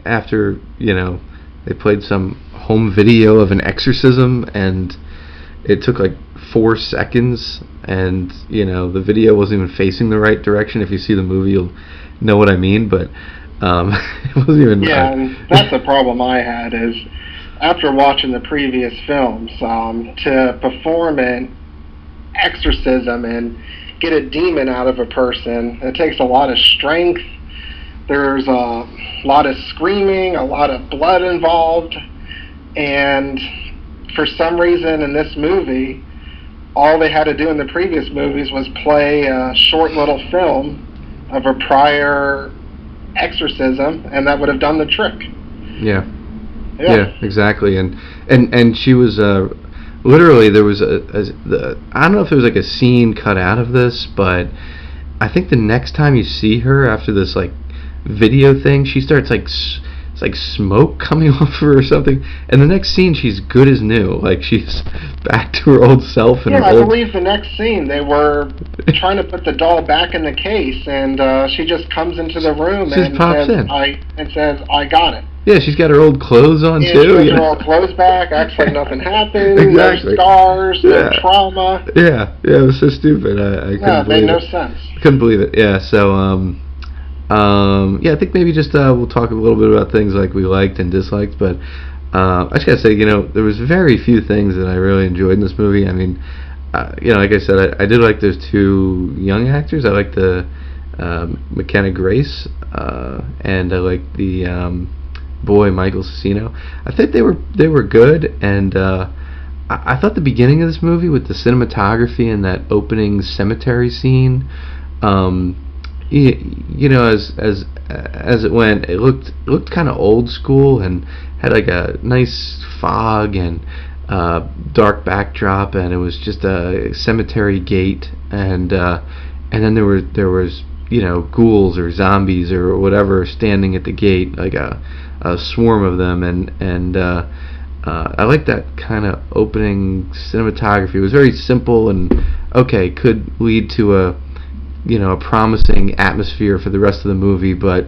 after they played some home video of an exorcism, and it took like 4 seconds, and the video wasn't even facing the right direction. If you see the movie, you'll know what I mean. But it wasn't even. Yeah, and that's the problem I had is after watching the previous films, to perform an exorcism and get a demon out of a person, it takes a lot of strength. There's a lot of screaming, a lot of blood involved, and for some reason in this movie, all they had to do in the previous movies was play a short little film of a prior exorcism, and that would have done the trick. Yeah, exactly. And she was literally, there was I don't know if there was like a scene cut out of this, but I think the next time you see her after this like video thing, she starts like it's like smoke coming off of her or something, and the next scene she's good as new, like she's back to her old self. And I believe the next scene they were trying to put the doll back in the case, and she just comes into the room and says, I got it. Yeah, she's got her old clothes on too. She has her old clothes back, acts like nothing happened. Exactly. No scars, no trauma. Yeah, it was so stupid. I couldn't believe it. It made no sense. Couldn't believe it. Yeah, so I think maybe just we'll talk a little bit about things like we liked and disliked, but I just gotta say, there was very few things that I really enjoyed in this movie. I mean, like I said, I did like those 2 young actors. I liked the McKenna Grace, and I liked the boy Michael Cicino. I think they were good, and I thought the beginning of this movie with the cinematography and that opening cemetery scene, as it went, it looked kind of old school and had like a nice fog and dark backdrop, and it was just a cemetery gate, and then there was ghouls or zombies or whatever standing at the gate, like a swarm of them, and I like that kind of opening cinematography. It was very simple and could lead to a promising atmosphere for the rest of the movie, but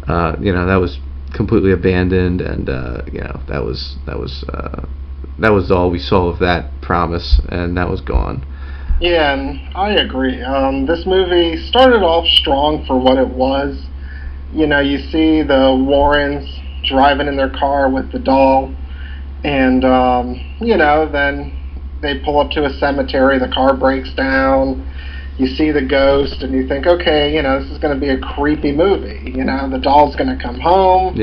that was completely abandoned, and that was all we saw of that promise, and that was gone. Yeah, and I agree. This movie started off strong for what it was. You see the Warrens driving in their car with the doll, and then they pull up to a cemetery, the car breaks down, you see the ghost, and you think, okay, this is going to be a creepy movie. The doll's going to come home,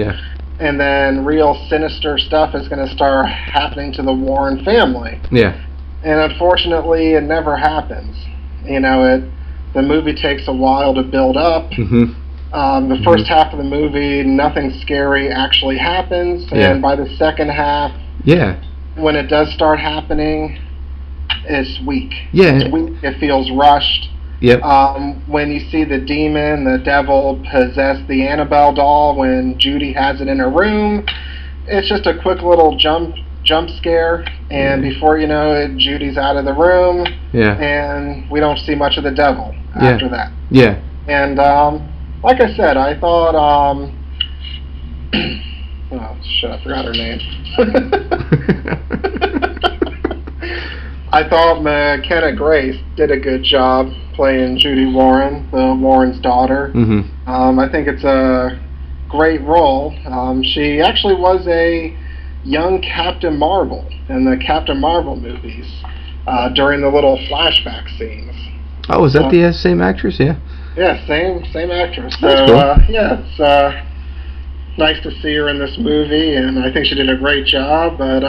and then real sinister stuff is going to start happening to the Warren family. Yeah. And unfortunately, it never happens. The movie takes a while to build up. Mm-hmm. The first half of the movie, nothing scary actually happens, and by the second half, when it does start happening, it's weak. Yeah. It's weak. It feels rushed. Yep. When you see the demon, the devil possess the Annabelle doll when Judy has it in her room, it's just a quick little jump scare, and before you know it, Judy's out of the room, and we don't see much of the devil after that. Yeah. And like I said, I thought, oh shit, I forgot her name. I thought McKenna Grace did a good job playing Judy Warren, the Warren's daughter. Mm-hmm. I think it's a great role. She actually was a young Captain Marvel in the Captain Marvel movies during the little flashback scenes. Oh, is that the same actress? Yeah. Yeah, same actress. That's cool. It's nice to see her in this movie, and I think she did a great job, but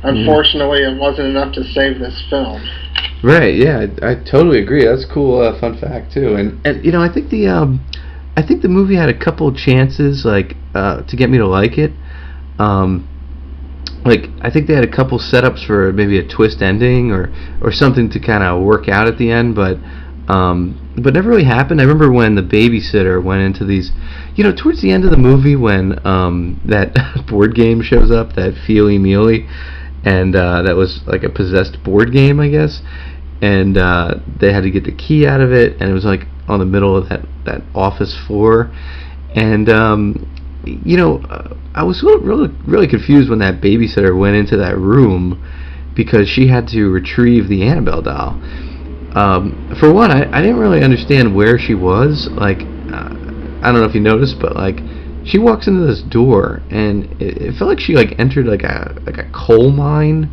unfortunately it wasn't enough to save this film. Right, yeah, I totally agree. That's a cool fun fact too. And I think the movie had a couple of chances to get me to like it. I think they had a couple setups for maybe a twist ending or something to kind of work out at the end, but never really happened. I remember when the babysitter went into these, towards the end of the movie when that board game shows up, that Feely Mealy, and that was like a possessed board game, I guess, and they had to get the key out of it, and it was like on the middle of that office floor, and I was really confused when that babysitter went into that room because she had to retrieve the Annabelle doll. For one, I didn't really understand where she was. Like, I don't know if you noticed, but like, she walks into this door, and it felt like she like entered like a coal mine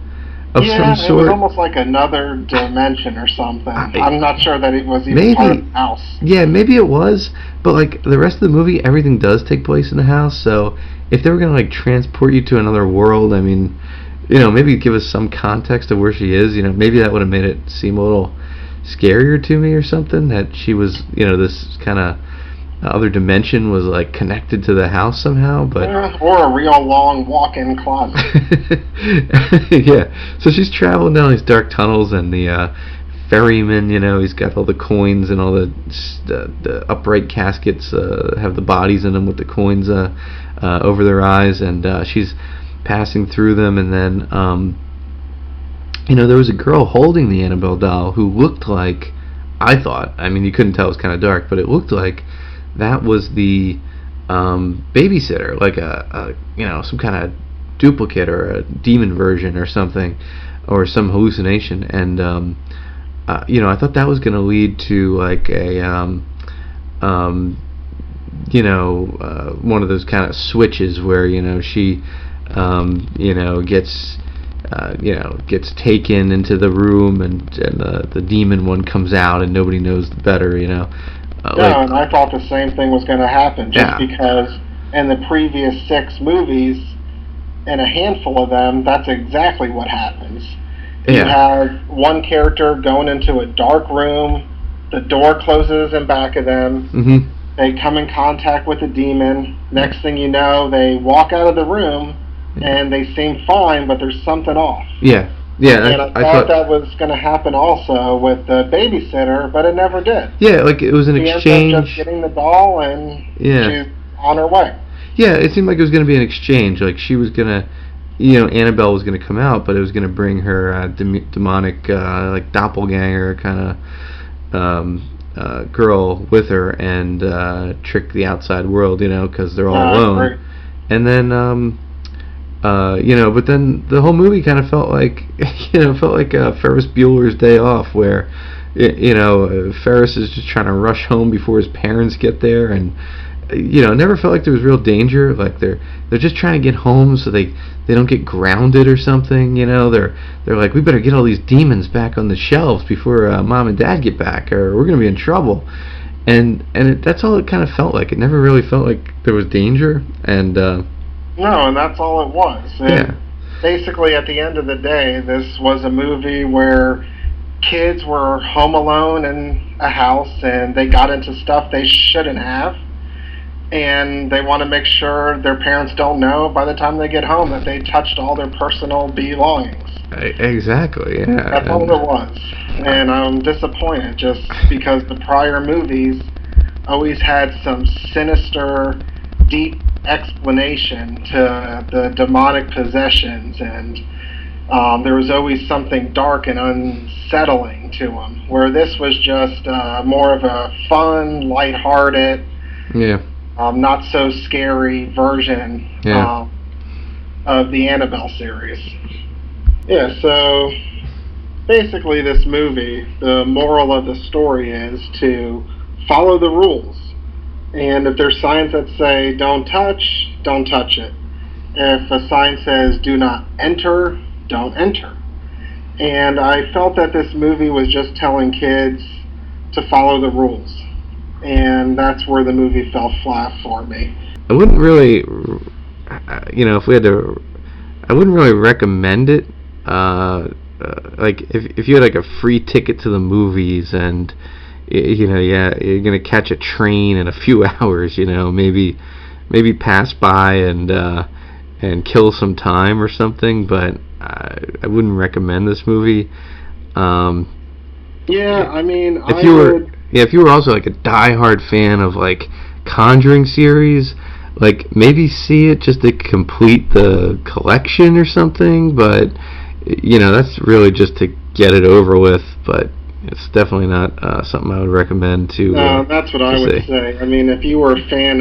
of some Yeah, it was sort. almost like another dimension or something. I, I'm not sure that it was even part of maybe, the house. yeah, maybe it was, but like the rest of the movie, everything does take place in the house. So if they were gonna like transport you to another world, I mean, maybe give us some context of where she is. Maybe that would have made it seem a little scarier to me or something, that she was, this kind of other dimension was like connected to the house somehow. But Or a real long walk-in closet. yeah, so she's traveling down these dark tunnels, and the ferryman, he's got all the coins, and all the upright caskets have the bodies in them with the coins over their eyes, and she's passing through them, and then there was a girl holding the Annabelle doll who looked like, I thought, I mean, you couldn't tell, it was kind of dark, but it looked like that was the babysitter, like a some kind of duplicate or a demon version or something, or some hallucination. And I thought that was going to lead to like a one of those kind of switches where she gets taken into the room, and the demon one comes out, and nobody knows better. Yeah, and I thought the same thing was going to happen, just because in the previous 6 movies, in a handful of them, that's exactly what happens. You have one character going into a dark room, the door closes in back of them, they come in contact with a demon, next thing you know, they walk out of the room, and they seem fine, but there's something off. Yeah. And I thought that was going to happen also with the babysitter, but it never did. Yeah, like it was an she exchange. Ends up just getting the doll, and she's on her way. Yeah, it seemed like it was going to be an exchange. Like she was going to, Annabelle was going to come out, but it was going to bring her demonic, like doppelganger kind of girl with her, and trick the outside world, because they're all alone. Right. And then. But then the whole movie kind of felt like, Ferris Bueller's Day Off, where, Ferris is just trying to rush home before his parents get there, and, it never felt like there was real danger. Like they're just trying to get home so they don't get grounded or something. They're like, we better get all these demons back on the shelves before mom and dad get back, or we're gonna be in trouble. And that's all it kind of felt like. It never really felt like there was danger, and. No, and that's all it was. Basically, at the end of the day, this was a movie where kids were home alone in a house, and they got into stuff they shouldn't have, and they want to make sure their parents don't know by the time they get home that they touched all their personal belongings. Exactly, yeah. That's all it was. And I'm disappointed, just because the prior movies always had some sinister, deep explanation to the demonic possessions, and there was always something dark and unsettling to them, where this was just more of a fun, lighthearted, not so scary version of the Annabelle series. Yeah, so basically this movie, the moral of the story is to follow the rules. And if there's signs that say don't touch it. If a sign says do not enter, don't enter. And I felt that this movie was just telling kids to follow the rules. And that's where the movie fell flat for me. I wouldn't really, if we had to, I wouldn't really recommend it. Like if you had like a free ticket to the movies, and you're gonna catch a train in a few hours, maybe pass by and kill some time or something, but I wouldn't recommend this movie. If you were also like a diehard fan of like Conjuring series, like maybe see it just to complete the collection or something, but that's really just to get it over with, but it's definitely not something I would recommend to. No, that's what I would say. I mean, if you were a fan of